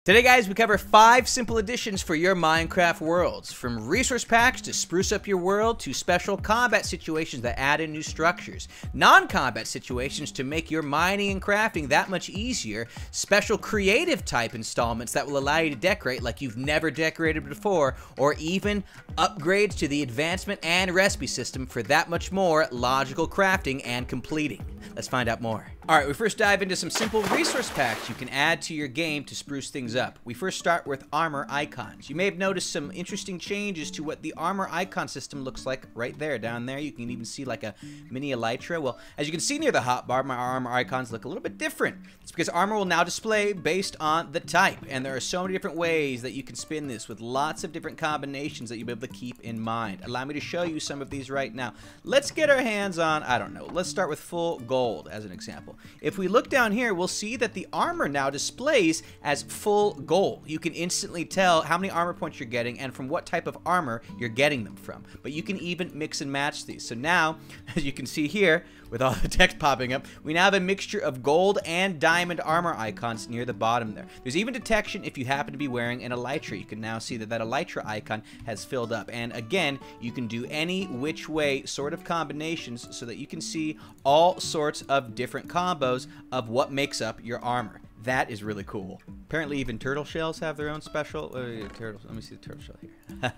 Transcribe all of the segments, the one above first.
Today, guys, we cover 5 simple additions for your Minecraft worlds. From resource packs to spruce up your world to special combat situations that add in new structures. Non-combat situations to make your mining and crafting that much easier. Special creative type installments that will allow you to decorate like you've never decorated before. Or even upgrades to the advancement and recipe system for that much more logical crafting and completing. Let's find out more. Alright, we first dive into some simple resource packs you can add to your game to spruce things up. We first start with armor icons. You may have noticed some interesting changes to what the armor icon system looks like right there. Down there, you can even see like a mini elytra. Well, as you can see near the hotbar, my armor icons look a little bit different. It's because armor will now display based on the type, and there are so many different ways that you can spin this with lots of different combinations that you'll be able to keep in mind. Allow me to show you some of these right now. Let's get our hands on, I don't know, let's start with full gold as an example. If we look down here, we'll see that the armor now displays as full gold. You can instantly tell how many armor points you're getting and from what type of armor you're getting them from. But you can even mix and match these. So now, as you can see here, with all the text popping up, we now have a mixture of gold and diamond armor icons near the bottom there. There's even detection if you happen to be wearing an elytra. You can now see that that elytra icon has filled up. And again, you can do any which way sort of combinations so that you can see all sorts of different combos of what makes up your armor. That is really cool. Apparently even turtle shells have their own special... turtles. Let me see the turtle shell here.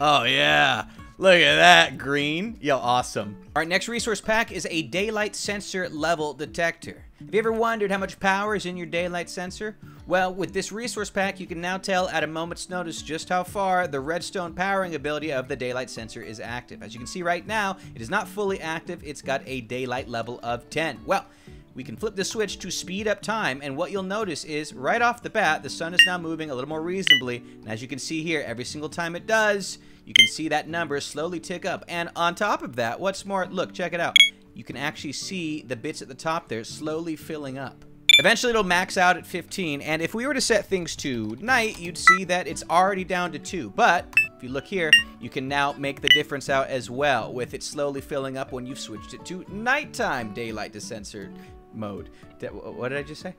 Oh yeah, look at that, green. Yo, awesome. Our next resource pack is a daylight sensor level detector. Have you ever wondered how much power is in your daylight sensor? Well, with this resource pack, you can now tell at a moment's notice just how far the redstone powering ability of the daylight sensor is active. As you can see right now, it is not fully active. It's got a daylight level of 10. Well, we can flip the switch to speed up time, and what you'll notice is right off the bat, the sun is now moving a little more reasonably, and as you can see here, every single time it does, you can see that number slowly tick up. And on top of that, what's more, look, check it out. You can actually see the bits at the top there slowly filling up. Eventually it'll max out at 15, and if we were to set things to night, you'd see that it's already down to 2. But if you look here, you can now make the difference out as well, with it slowly filling up when you've switched it to nighttime daylight to sensor mode. What did I just say?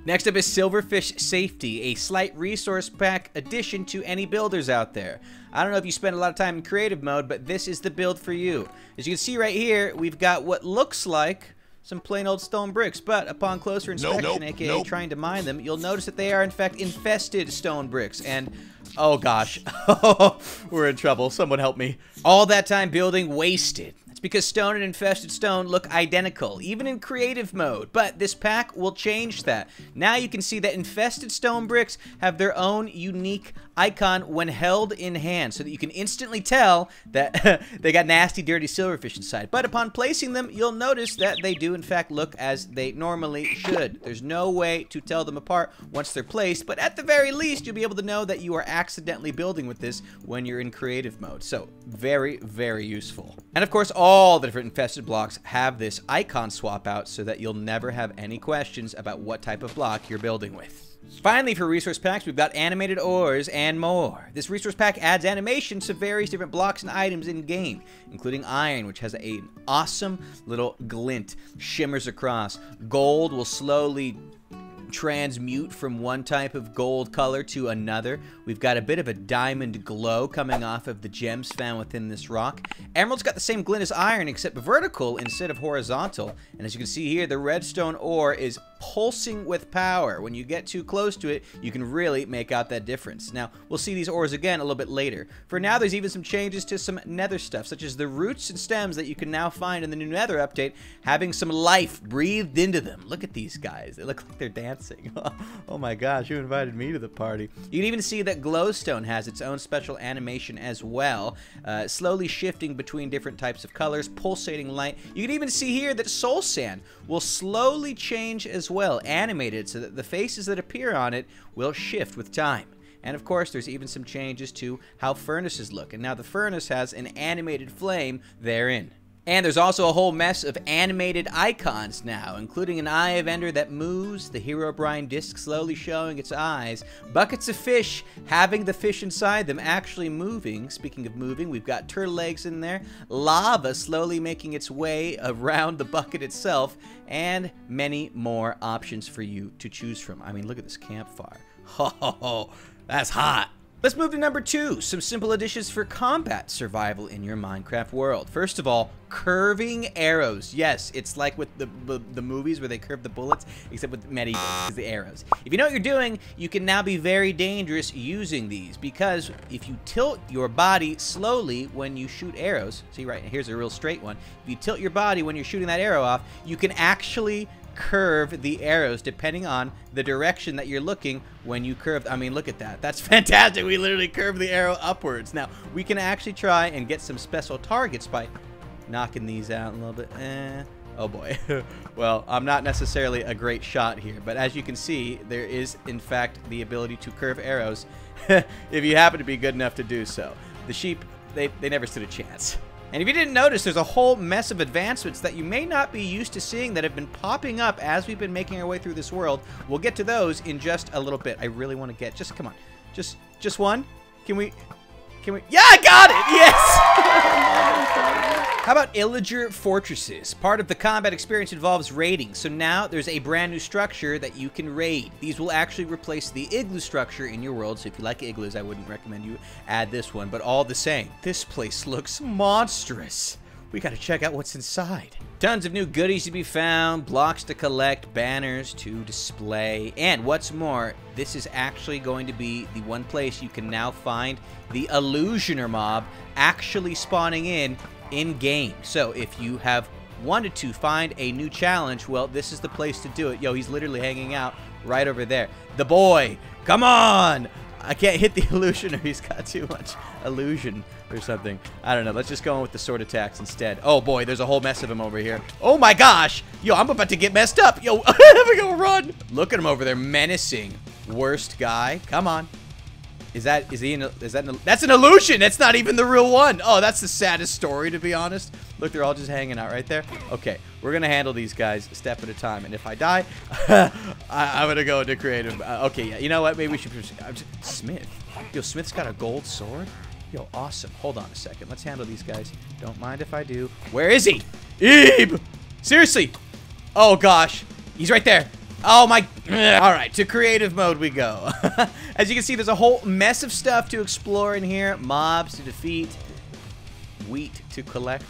Next up is Silverfish Safety, a slight resource pack addition to any builders out there. I don't know if you spend a lot of time in creative mode, but this is the build for you. As you can see right here, we've got what looks like some plain old stone bricks, but upon closer inspection, aka trying to mine them, you'll notice that they are in fact infested stone bricks. And oh gosh, we're in trouble. Someone help me. All that time building wasted. It's because stone and infested stone look identical, even in creative mode, but this pack will change that. Now you can see that infested stone bricks have their own unique icon when held in hand, so that you can instantly tell that they got nasty, dirty silverfish inside. But upon placing them, you'll notice that they do in fact look as they normally should. There's no way to tell them apart once they're placed, but at the very least, you'll be able to know that you are accidentally building with this when you're in creative mode. So very, very useful. And of course, all the different infested blocks have this icon swap out so that you'll never have any questions about what type of block you're building with. Finally, for resource packs, we've got animated ores and more. This resource pack adds animations to various different blocks and items in-game, including iron, which has an awesome little glint, shimmers across. Gold will slowly transmute from one type of gold color to another. We've got a bit of a diamond glow coming off of the gems found within this rock. Emerald's got the same glint as iron, except vertical instead of horizontal. And as you can see here, the redstone ore is pulsing with power. When you get too close to it, you can really make out that difference. Now, we'll see these ores again a little bit later. For now, there's even some changes to some nether stuff, such as the roots and stems that you can now find in the new nether update, having some life breathed into them. Look at these guys. They look like they're dancing. Oh my gosh, you invited me to the party. You can even see that glowstone has its own special animation as well, slowly shifting between different types of colors, pulsating light. You can even see here that soul sand will slowly change as well, animated so that the faces that appear on it will shift with time. And of course, there's even some changes to how furnaces look. And now the furnace has an animated flame therein. And there's also a whole mess of animated icons now, including an Eye of Ender that moves, the Herobrine disc slowly showing its eyes, buckets of fish having the fish inside them actually moving. Speaking of moving, we've got turtle legs in there, lava slowly making its way around the bucket itself, and many more options for you to choose from. I mean, look at this campfire. Oh, that's hot. Let's move to number 2, some simple additions for combat survival in your Minecraft world. First of all, curving arrows. Yes, it's like with the movies where they curve the bullets, except with medieval, because the arrows. If you know what you're doing, you can now be very dangerous using these, because if you tilt your body slowly when you shoot arrows, see right, here's a real straight one. If you tilt your body when you're shooting that arrow off, you can actually curve the arrows depending on the direction that you're looking when you curve. I mean, look at that. That's fantastic. We literally curve the arrow upwards. Now, we can actually try and get some special targets by knocking these out a little bit. Oh boy. Well, I'm not necessarily a great shot here, but as you can see, there is in fact the ability to curve arrows if you happen to be good enough to do so. The sheep, they never stood a chance. And if you didn't notice, there's a whole mess of advancements that you may not be used to seeing that have been popping up as we've been making our way through this world. We'll get to those in just a little bit. I really want to get, just come on, just one. Can we, yeah, I got it, yes! How about Illager Fortresses? Part of the combat experience involves raiding, so now there's a brand new structure that you can raid. These will actually replace the igloo structure in your world, so if you like igloos, I wouldn't recommend you add this one, but all the same, this place looks monstrous. We gotta check out what's inside. Tons of new goodies to be found, blocks to collect, banners to display, and what's more, this is actually going to be the one place you can now find the Illusioner mob actually spawning in game. So if you have wanted to find a new challenge, well, this is the place to do it. Yo, he's literally hanging out right over there. The boy, come on! I can't hit the Illusioner. He's got too much illusion or something. I don't know. Let's just go in with the sword attacks instead. Oh boy, there's a whole mess of him over here. Oh my gosh! Yo, I'm about to get messed up. Yo, we go run. Look at him over there, menacing. Worst guy. Come on. That's an illusion. That's not even the real one. Oh, that's the saddest story, to be honest. Look, they're all just hanging out right there. Okay, we're gonna handle these guys a step at a time, and if I die, I'm gonna go into creative. Okay, yeah, you know what? Maybe we should. Smith. Yo, Smith's got a gold sword. Yo, awesome. Hold on a second. Let's handle these guys. Don't mind if I do. Where is he? Ebe! Seriously? Oh gosh, he's right there. Oh my, all right, to creative mode we go. As you can see, there's a whole mess of stuff to explore in here. Mobs to defeat, wheat to collect.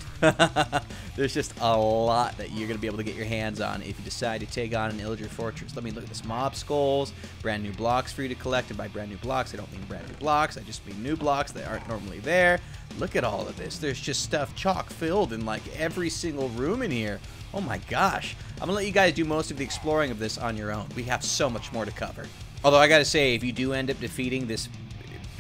There's just a lot that you're gonna be able to get your hands on if you decide to take on an Illager Fortress. Let me look at this. Mob skulls, brand new blocks for you to collect, and by brand new blocks, I don't mean brand new blocks, I just mean new blocks that aren't normally there. Look at all of this. There's just stuff chock filled in like every single room in here. Oh my gosh. I'm gonna let you guys do most of the exploring of this on your own. We have so much more to cover. Although I gotta say, if you do end up defeating this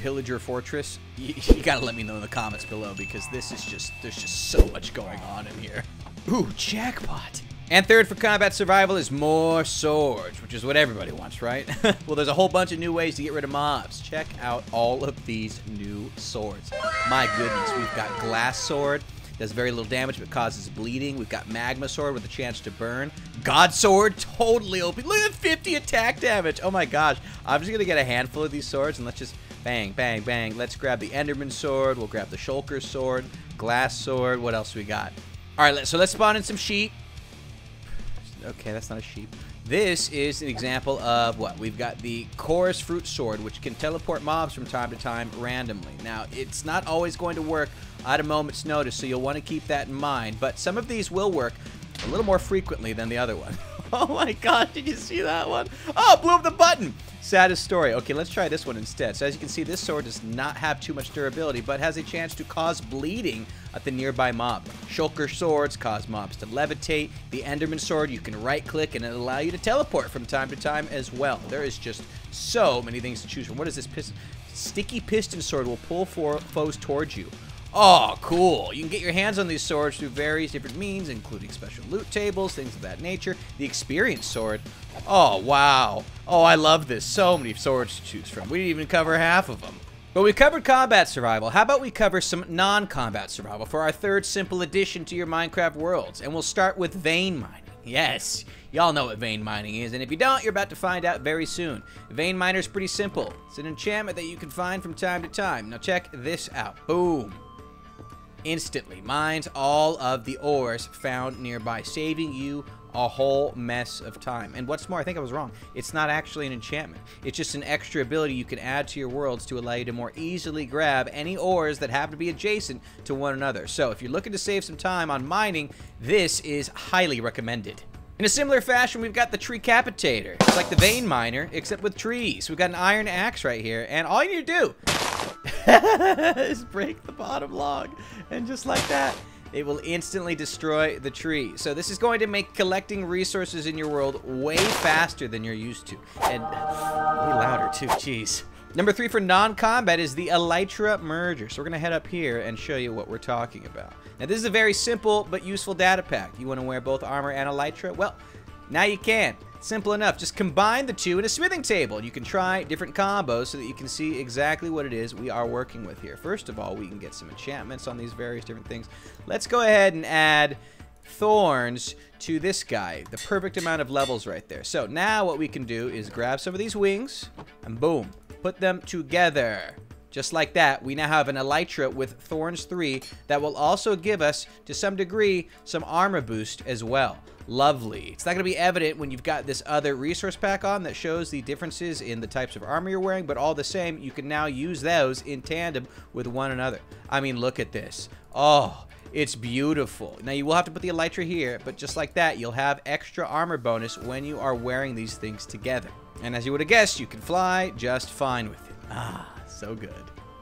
Illager Fortress, you gotta let me know in the comments below, because this is just, there's just so much going on in here. Ooh, jackpot. And third for combat survival is more swords, which is what everybody wants, right? Well, there's a whole bunch of new ways to get rid of mobs. Check out all of these new swords. My goodness, we've got glass sword. Does very little damage but causes bleeding. We've got magma sword with a chance to burn. God sword, totally OP. Look at 50 attack damage. Oh my gosh. I'm just gonna get a handful of these swords and let's just bang, bang, bang. Let's grab the Enderman sword. We'll grab the Shulker sword, glass sword. What else we got? All right, so let's spawn in some sheep. Okay, that's not a sheep. This is an example of what? We've got the Chorus Fruit Sword, which can teleport mobs from time to time randomly. Now, it's not always going to work at a moment's notice, so you'll want to keep that in mind. But some of these will work a little more frequently than the other one. Oh my gosh, did you see that one? Oh, blew up the button. Saddest story. Okay, let's try this one instead. So as you can see, this sword does not have too much durability, but has a chance to cause bleeding at the nearby mob. Shulker swords cause mobs to levitate. The Enderman sword, you can right-click and it'll allow you to teleport from time to time as well. There is just so many things to choose from. What is this? Sticky piston sword will pull foes towards you. Oh, cool. You can get your hands on these swords through various different means, including special loot tables, things of that nature. The experience sword. Oh, wow. Oh, I love this. So many swords to choose from. We didn't even cover half of them. But we covered combat survival. How about we cover some non-combat survival for our third simple addition to your Minecraft worlds? And we'll start with vein mining. Yes, y'all know what vein mining is, and if you don't, you're about to find out very soon. Vein miner is pretty simple. It's an enchantment that you can find from time to time. Now check this out. Boom. Instantly mines all of the ores found nearby, saving you a whole mess of time. And what's more, I think I was wrong. It's not actually an enchantment. It's just an extra ability you can add to your worlds to allow you to more easily grab any ores that happen to be adjacent to one another. So if you're looking to save some time on mining, this is highly recommended. In a similar fashion, we've got the tree Capitator. It's like the vein miner, except with trees. We've got an iron axe right here, and all you need to do is break the bottom log, and just like that, it will instantly destroy the tree. So this is going to make collecting resources in your world way faster than you're used to. And way louder too, jeez. Number 3 for non-combat is the Elytra Merger. So we're gonna head up here and show you what we're talking about. Now this is a very simple but useful data pack. You wanna wear both armor and Elytra? Well, now you can. Simple enough. Just combine the two in a smithing table. You can try different combos so that you can see exactly what it is we are working with here. First of all, we can get some enchantments on these various different things. Let's go ahead and add thorns to this guy. The perfect amount of levels right there. So now what we can do is grab some of these wings and boom, put them together. Just like that, we now have an Elytra with Thorns 3 that will also give us, to some degree, some armor boost as well. Lovely. It's not going to be evident when you've got this other resource pack on that shows the differences in the types of armor you're wearing, but all the same, you can now use those in tandem with one another. I mean, look at this. Oh, it's beautiful. Now, you will have to put the Elytra here, but just like that, you'll have extra armor bonus when you are wearing these things together. And as you would have guessed, you can fly just fine with it. Ah, so good.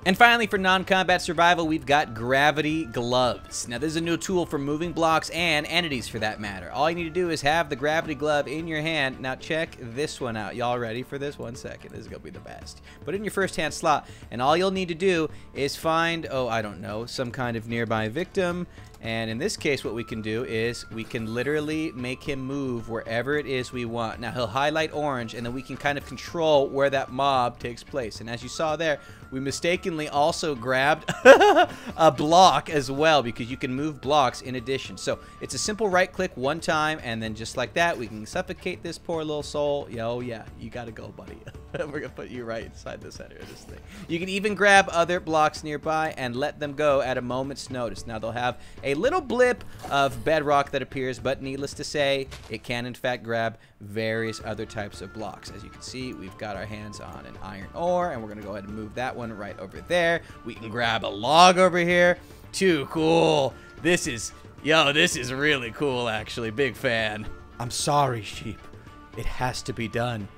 And finally, for non-combat survival, we've got gravity gloves. Now, this is a new tool for moving blocks and entities for that matter. All you need to do is have the gravity glove in your hand. Now, check this one out. Y'all ready for this? 1 second. This is going to be the best. Put it in your first hand slot, and all you'll need to do is find, oh, I don't know, some kind of nearby victim. And in this case, what we can do is we can literally make him move wherever it is we want. Now, he'll highlight orange, and then we can kind of control where that mob takes place. And as you saw there, we mistakenly also grabbed a block as well, because you can move blocks in addition. So it's a simple right click one time, and then just like that, we can suffocate this poor little soul. Oh yeah, you gotta go, buddy. We're gonna put you right inside the center of this thing. You can even grab other blocks nearby and let them go at a moment's notice. Now they'll have a little blip of bedrock that appears, but needless to say, it can in fact grab various other types of blocks. As you can see, we've got our hands on an iron ore, and we're gonna go ahead and move that one right over there. We can grab a log over here. Too cool. This is really cool, actually. Big fan. I'm sorry, sheep. It has to be done.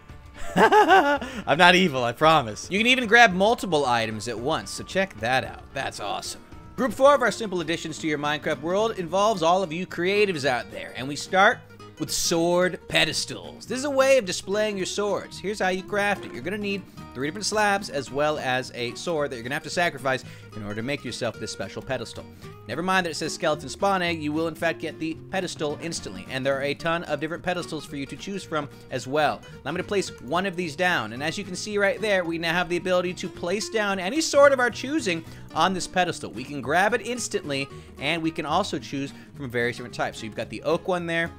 I'm not evil, I promise. You can even grab multiple items at once, so check that out. That's awesome. Group 4 of our simple additions to your Minecraft world involves all of you creatives out there, and we start with sword pedestals. This is a way of displaying your swords. Here's how you craft it. You're gonna need 3 different slabs as well as a sword that you're gonna have to sacrifice in order to make yourself this special pedestal. Never mind that it says skeleton spawn egg, you will in fact get the pedestal instantly, and there are a ton of different pedestals for you to choose from as well. Now, I'm gonna place one of these down, and as you can see right there, we now have the ability to place down any sword of our choosing on this pedestal. We can grab it instantly, and we can also choose from various different types. So you've got the oak one there.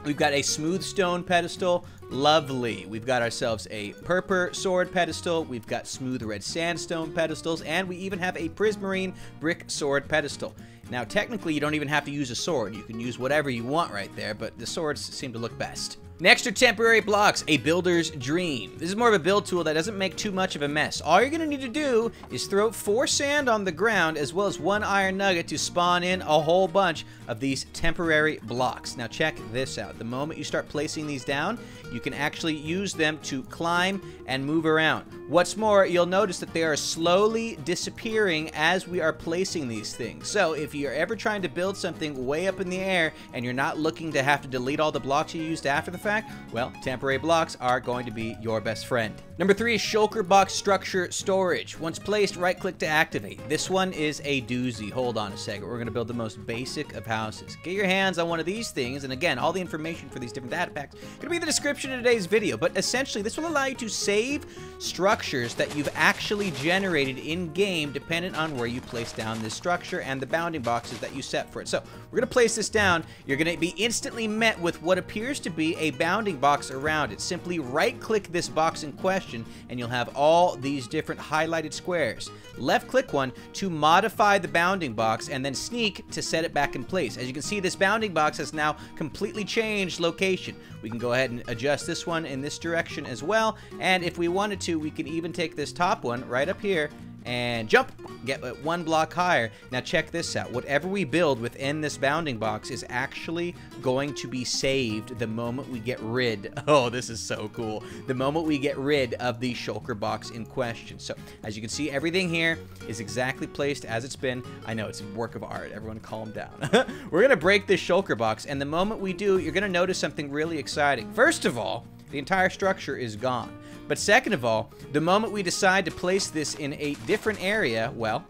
We've got a smooth stone pedestal. Lovely. We've got ourselves a purple sword pedestal. We've got smooth red sandstone pedestals. And we even have a prismarine brick sword pedestal. Now, technically, you don't even have to use a sword. You can use whatever you want right there, but the swords seem to look best. Next are temporary blocks, a builder's dream. This is more of a build tool that doesn't make too much of a mess. All you're gonna need to do is throw 4 sand on the ground as well as 1 iron nugget to spawn in a whole bunch of these temporary blocks. Now check this out. The moment you start placing these down, you can actually use them to climb and move around. What's more, you'll notice that they are slowly disappearing as we are placing these things. So if you're ever trying to build something way up in the air and you're not looking to have to delete all the blocks you used after the fact, well, temporary blocks are going to be your best friend. Number 3 is shulker box structure storage. Once placed, right click to activate. This one is a doozy. Hold on a second. We're going to build the most basic of houses. Get your hands on one of these things, and again, all the information for these different data packs is going to be in the description of today's video, but essentially this will allow you to save structures structures that you've actually generated in-game dependent on where you place down this structure and the bounding boxes that you set for it. So we're going to place this down. You're going to be instantly met with what appears to be a bounding box around it. Simply right-click this box in question, and you'll have all these different highlighted squares. Left-click one to modify the bounding box, and then sneak to set it back in place. As you can see, this bounding box has now completely changed location. We can go ahead and adjust this one in this direction as well, and if we wanted to, we can even take this top one right up here and jump, get one block higher. Now check this out. Whatever we build within this bounding box is actually going to be saved the moment we get rid, oh, this is so cool, the moment we get rid of the shulker box in question. So as you can see, everything here is exactly placed as it's been. I know it's a work of art. Everyone calm down. We're gonna break this shulker box, and the moment we do, you're gonna notice something really exciting. First of all, the entire structure is gone. But second of all, the moment we decide to place this in a different area, well,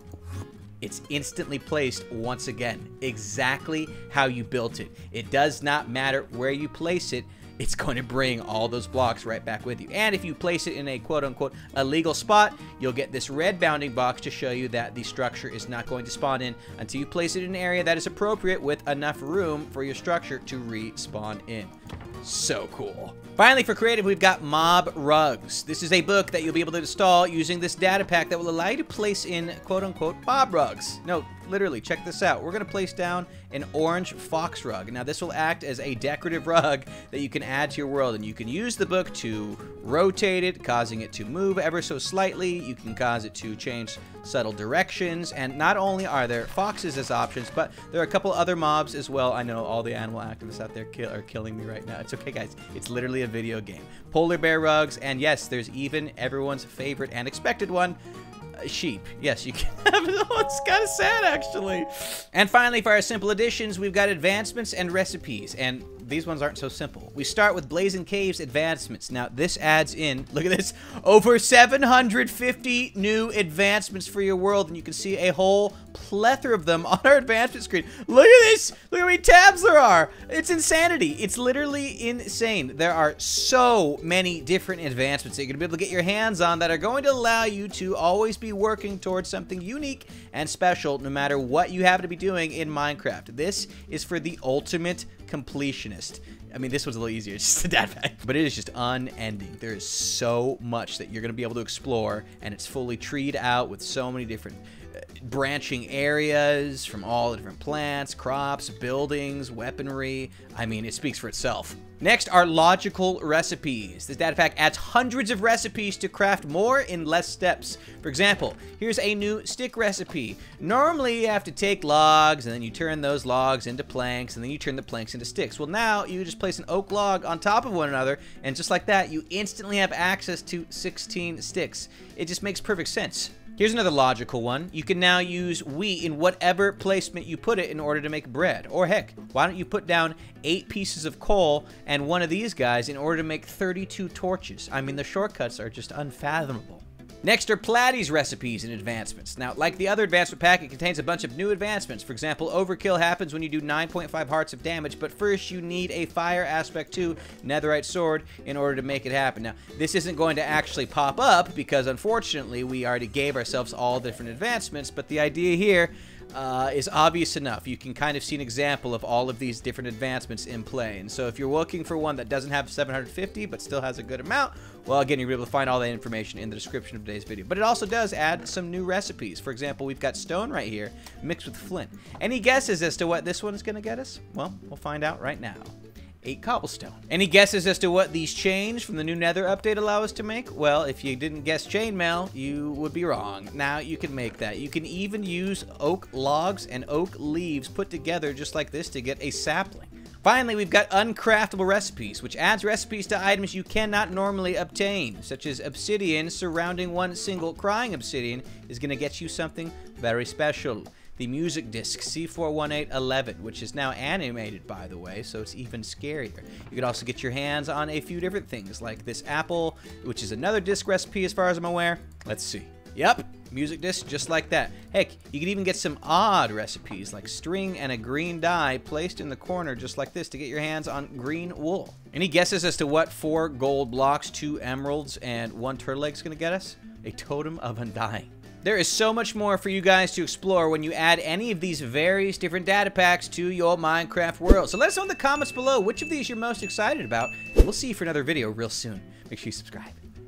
it's instantly placed once again, exactly how you built it. It does not matter where you place it, it's going to bring all those blocks right back with you. And if you place it in a quote-unquote illegal spot, you'll get this red bounding box to show you that the structure is not going to spawn in until you place it in an area that is appropriate with enough room for your structure to respawn in. So cool. Finally, for creative, we've got Mob Rugs. This is a book that you'll be able to install using this data pack that will allow you to place in quote-unquote mob rugs. No, literally, check this out. We're going to place down an orange fox rug. Now, this will act as a decorative rug that you can add to your world, and you can use the book to rotate it, causing it to move ever so slightly. You can cause it to change subtle directions, and not only are there foxes as options, but there are a couple other mobs as well. I know all the animal activists out there are killing me right now. It's okay, guys. It's literally a video game. Polar bear rugs, and yes, there's even everyone's favorite and expected one, sheep. Yes, you can have it. Oh, it's kind of sad, actually. And finally, for our simple additions, we've got advancements and recipes, and these ones aren't so simple. We start with Blazing Caves advancements. Now, this adds in, look at this, over 750 new advancements for your world, and you can see a whole plethora of them on our advancement screen. Look at this! Look how many tabs there are! It's insanity. It's literally insane. There are so many different advancements that you're going to be able to get your hands on that are going to allow you to always be working towards something unique and special no matter what you happen to be doing in Minecraft. This is for the ultimate completionist. I mean, this one's a little easier, it's just a data pack, but it is just unending. There is so much that you're going to be able to explore, and it's fully treed out with so many different branching areas from all the different plants, crops, buildings, weaponry. I mean, it speaks for itself. Next are logical recipes. This data pack adds hundreds of recipes to craft more in less steps. For example, here's a new stick recipe. Normally, you have to take logs, and then you turn those logs into planks, and then you turn the planks into sticks. Well, now you just place an oak log on top of one another, and just like that, you instantly have access to 16 sticks. It just makes perfect sense. Here's another logical one. You can now use wheat in whatever placement you put it in order to make bread. Or heck, why don't you put down 8 pieces of coal and one of these guys in order to make 32 torches? I mean, the shortcuts are just unfathomable. Next are Platies Recipes and advancements. Now, like the other advancement pack, it contains a bunch of new advancements. For example, overkill happens when you do 9.5 hearts of damage, but first you need a fire aspect 2 netherite sword in order to make it happen. Now, this isn't going to actually pop up because, unfortunately, we already gave ourselves all different advancements, but the idea here is obvious enough. You can kind of see an example of all of these different advancements in play. And so if you're looking for one that doesn't have 750 but still has a good amount, well, again, you'll be able to find all that information in the description of today's video. But it also does add some new recipes. For example, we've got stone right here mixed with flint. Any guesses as to what this one's going to get us? Well, we'll find out right now. 8 cobblestone. Any guesses as to what these chains from the new Nether update allow us to make? Well, if you didn't guess chainmail, you would be wrong. Now you can make that. You can even use oak logs and oak leaves put together just like this to get a sapling. Finally, we've got uncraftable recipes, which adds recipes to items you cannot normally obtain, such as obsidian surrounding one single crying obsidian is going to get you something very special. The music disc C41811, which is now animated, by the way, so it's even scarier. You could also get your hands on a few different things, like this apple, which is another disc recipe as far as I'm aware. Let's see. Yep, music disc just like that. Heck, you can even get some odd recipes like string and a green dye placed in the corner just like this to get your hands on green wool. Any guesses as to what 4 gold blocks, 2 emeralds, and 1 turtle egg is going to get us? A totem of undying. There is so much more for you guys to explore when you add any of these various different data packs to your Minecraft world. So let us know in the comments below which of these you're most excited about, and we'll see you for another video real soon. Make sure you subscribe.